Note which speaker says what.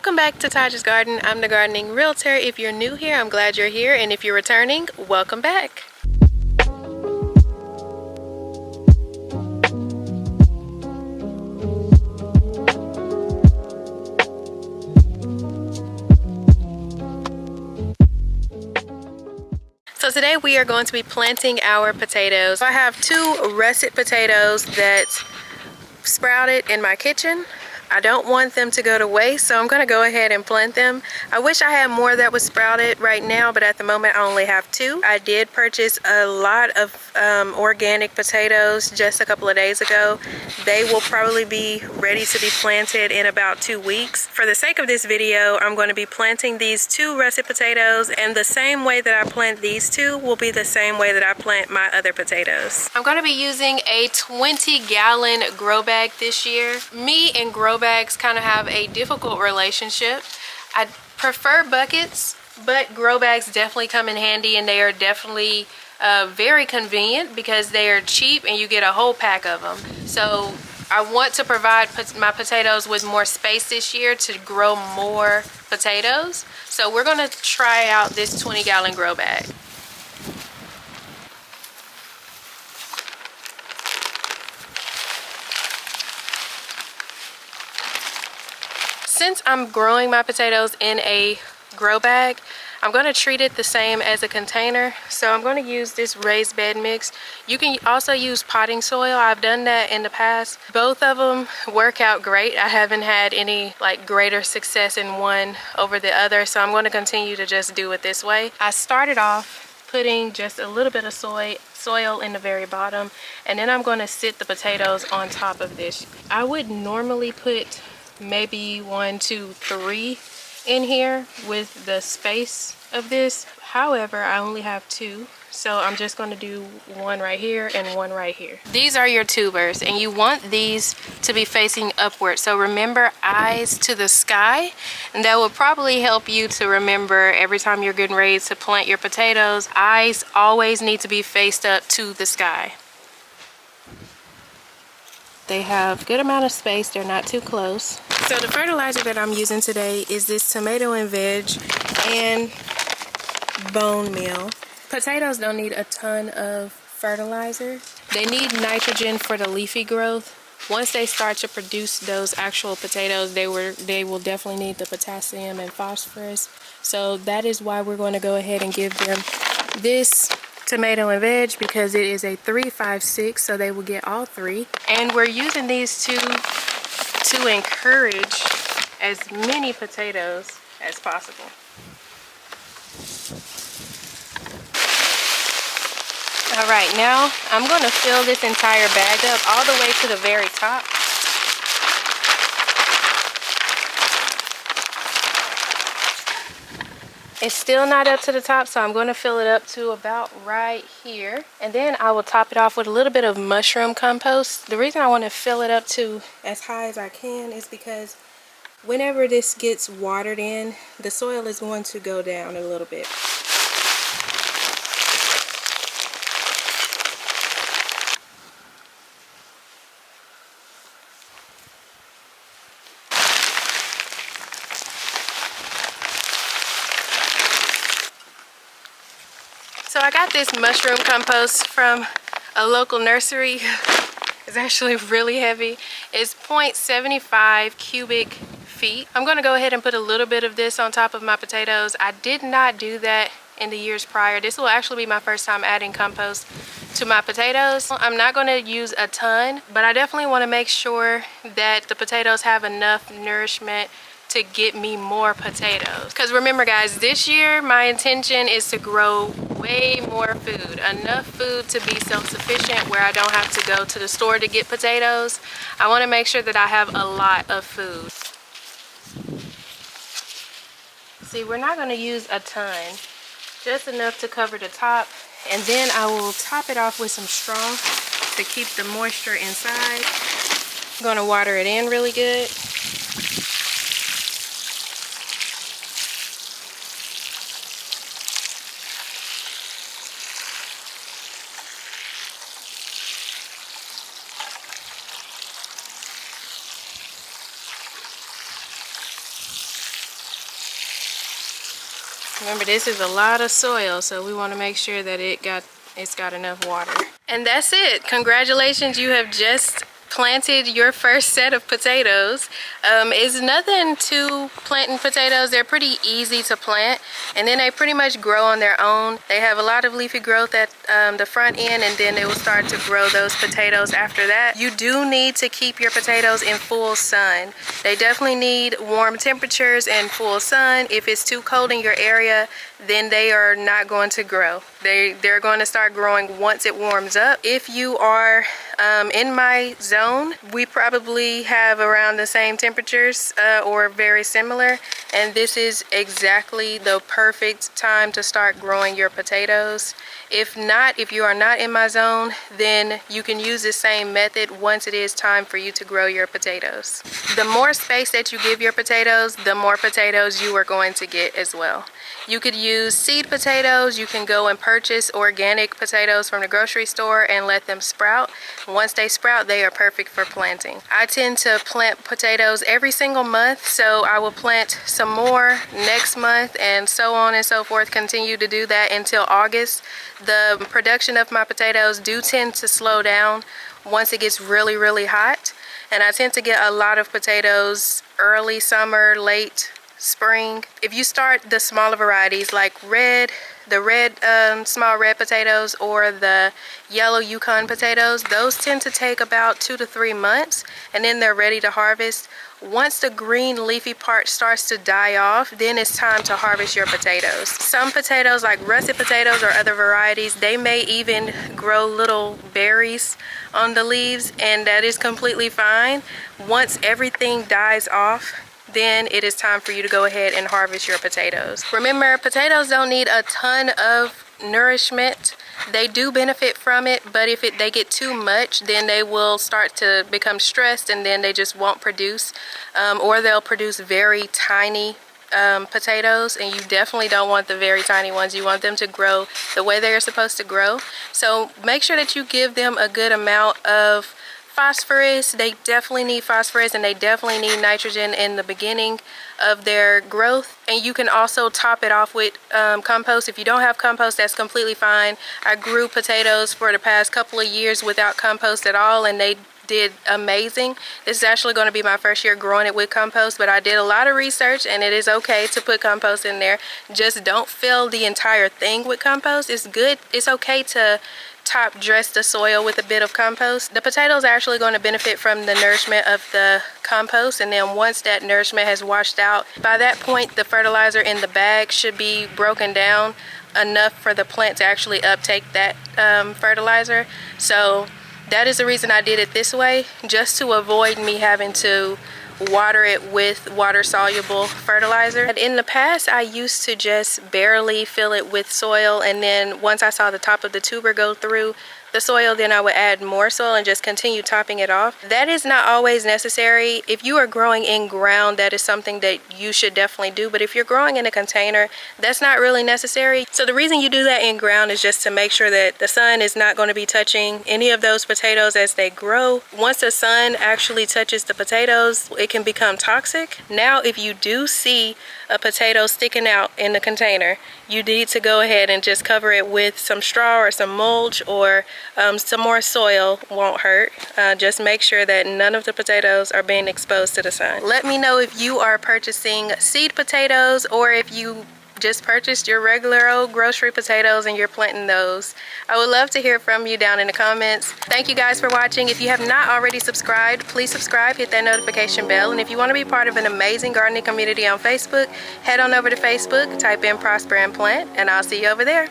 Speaker 1: Welcome back to Taj's Garden. I'm the gardening realtor. If you're new here, I'm glad you're here, and if you're returning, welcome back. So today we are going to be planting our potatoes. I have 2 russet potatoes that sprouted in my kitchen. I don't want them to go to waste, so I'm going to go ahead and plant them. I wish I had more that was sprouted right now, but at the moment I only have 2. I did purchase a lot of organic potatoes just a couple of days ago. They will probably be ready to be planted in about 2 weeks. For the sake of this video, I'm going to be planting these 2 russet potatoes, and the same way that I plant these 2 will be the same way that I plant my other potatoes. I'm going to be using a 20-gallon grow bag this year. Me and grow bags kind of have a difficult relationship. I prefer buckets, but grow bags definitely come in handy, and they are definitely very convenient because they are cheap and you get a whole pack of them. So I want to provide my potatoes with more space this year to grow more potatoes. So we're going to try out this 20-gallon grow bag. Since I'm growing my potatoes in a grow bag, I'm going to treat it the same as a container. So I'm going to use this raised bed mix. You can also use potting soil. I've done that in the past. Both of them work out great. I haven't had any greater success in one over the other. So I'm going to continue to just do it this way. I started off putting just a little bit of soil in the very bottom, and then I'm going to sit the potatoes on top of this. I would normally put maybe 1, 2, 3 in here with the space of this. However, I only have 2, so I'm just going to do 1 right here and 1 right here. These are your tubers, and you want these to be facing upward. So remember, eyes to the sky, and that will probably help you to remember every time you're getting ready to plant your potatoes. Eyes always need to be faced up to the sky. They have good amount of space, they're not too close. So the fertilizer that I'm using today is this tomato and veg and bone meal. Potatoes don't need a ton of fertilizer. They need nitrogen for the leafy growth. Once they start to produce those actual potatoes, they will definitely need the potassium and phosphorus. So that is why we're going to go ahead and give them this tomato and veg, because it is a 3-5-6, so they will get all 3. And we're using these two to encourage as many potatoes as possible. All right, now I'm going to fill this entire bag up all the way to the very top. It's still not up to the top, so I'm going to fill it up to about right here. And then I will top it off with a little bit of mushroom compost. The reason I want to fill it up to as high as I can is because whenever this gets watered in, the soil is going to go down a little bit. So I got this mushroom compost from a local nursery. It's actually really heavy. It's 0.75 cubic feet. I'm going to go ahead and put a little bit of this on top of my potatoes. I did not do that in the years prior. This will actually be my first time adding compost to my potatoes. I'm not going to use a ton, but I definitely want to make sure that the potatoes have enough nourishment to get me more potatoes. Because remember guys, this year my intention is to grow way more food, enough food to be self-sufficient where I don't have to go to the store to get potatoes. I want to make sure that I have a lot of food. See, we're not going to use a ton, just enough to cover the top, and then I will top it off with some straw to keep the moisture inside. I'm going to water it in really good. Remember, this is a lot of soil, so we want to make sure that it's got enough water. And that's it. Congratulations, you have just planted your first set of potatoes. It's nothing to planting potatoes. They're pretty easy to plant, and then they pretty much grow on their own. They have a lot of leafy growth at the front end, and then they will start to grow those potatoes after that. You do need to keep your potatoes in full sun. They definitely need warm temperatures and full sun. If it's too cold in your area, then they are not going to grow. They're going to start growing once it warms up. If you are in my zone, we probably have around the same temperatures or very similar, and this is exactly the perfect time to start growing your potatoes. If not, if you are not in my zone, then you can use the same method once it is time for you to grow your potatoes. The more space that you give your potatoes, the more potatoes you are going to get as well. You could use seed potatoes. You can go and purchase organic potatoes from the grocery store and let them sprout. Once they sprout, they are perfect for planting. I tend to plant potatoes every single month, so I will plant some more next month and so on and so forth. Continue to do that until August. The production of my potatoes do tend to slow down once it gets really, really hot, and I tend to get a lot of potatoes early summer, late spring. If you start the smaller varieties like small red potatoes or the yellow Yukon potatoes, those tend to take about 2 to 3 months, and then they're ready to harvest. Once the green leafy part starts to die off, then it's time to harvest your potatoes. Some potatoes, like russet potatoes or other varieties, they may even grow little berries on the leaves, and that is completely fine. Once everything dies off, then it is time for you to go ahead and harvest your potatoes. Remember, potatoes don't need a ton of nourishment. They do benefit from it, but if they get too much, then they will start to become stressed, and then they just won't produce, or they'll produce very tiny potatoes, and you definitely don't want the very tiny ones. You want them to grow the way they are supposed to grow. So make sure that you give them a good amount of phosphorus. They definitely need phosphorus, and they definitely need nitrogen in the beginning of their growth. And you can also top it off with compost. If you don't have compost, that's completely fine. I grew potatoes for the past couple of years without compost at all, and they did amazing. This is actually going to be my first year growing it with compost, but I did a lot of research, and it is okay to put compost in there. Just don't fill the entire thing with compost. It's good. It's okay to top dress the soil with a bit of compost. The potatoes are actually going to benefit from the nourishment of the compost, and then once that nourishment has washed out, by that point the fertilizer in the bag should be broken down enough for the plant to actually uptake that fertilizer. So that is the reason I did it this way, just to avoid me having to water it with water-soluble fertilizer. And in the past, I used to just barely fill it with soil, and then once I saw the top of the tuber go through the soil, then I would add more soil and just continue topping it off. That is not always necessary. If you are growing in ground, that is something that you should definitely do, but if you're growing in a container, that's not really necessary. So the reason you do that in ground is just to make sure that the sun is not going to be touching any of those potatoes as they grow. Once the sun actually touches the potatoes, it can become toxic. Now, if you do see a potato sticking out in the container, you need to go ahead and just cover it with some straw or some mulch, or some more soil won't hurt. Just make sure that none of the potatoes are being exposed to the sun. Let me know if you are purchasing seed potatoes, or if you just purchased your regular old grocery potatoes and you're planting those. I would love to hear from you down in the comments. Thank you guys for watching. If you have not already subscribed, please subscribe, hit that notification bell, and if you want to be part of an amazing gardening community on Facebook, head on over to Facebook, type in Prosper and Plant, and I'll see you over there.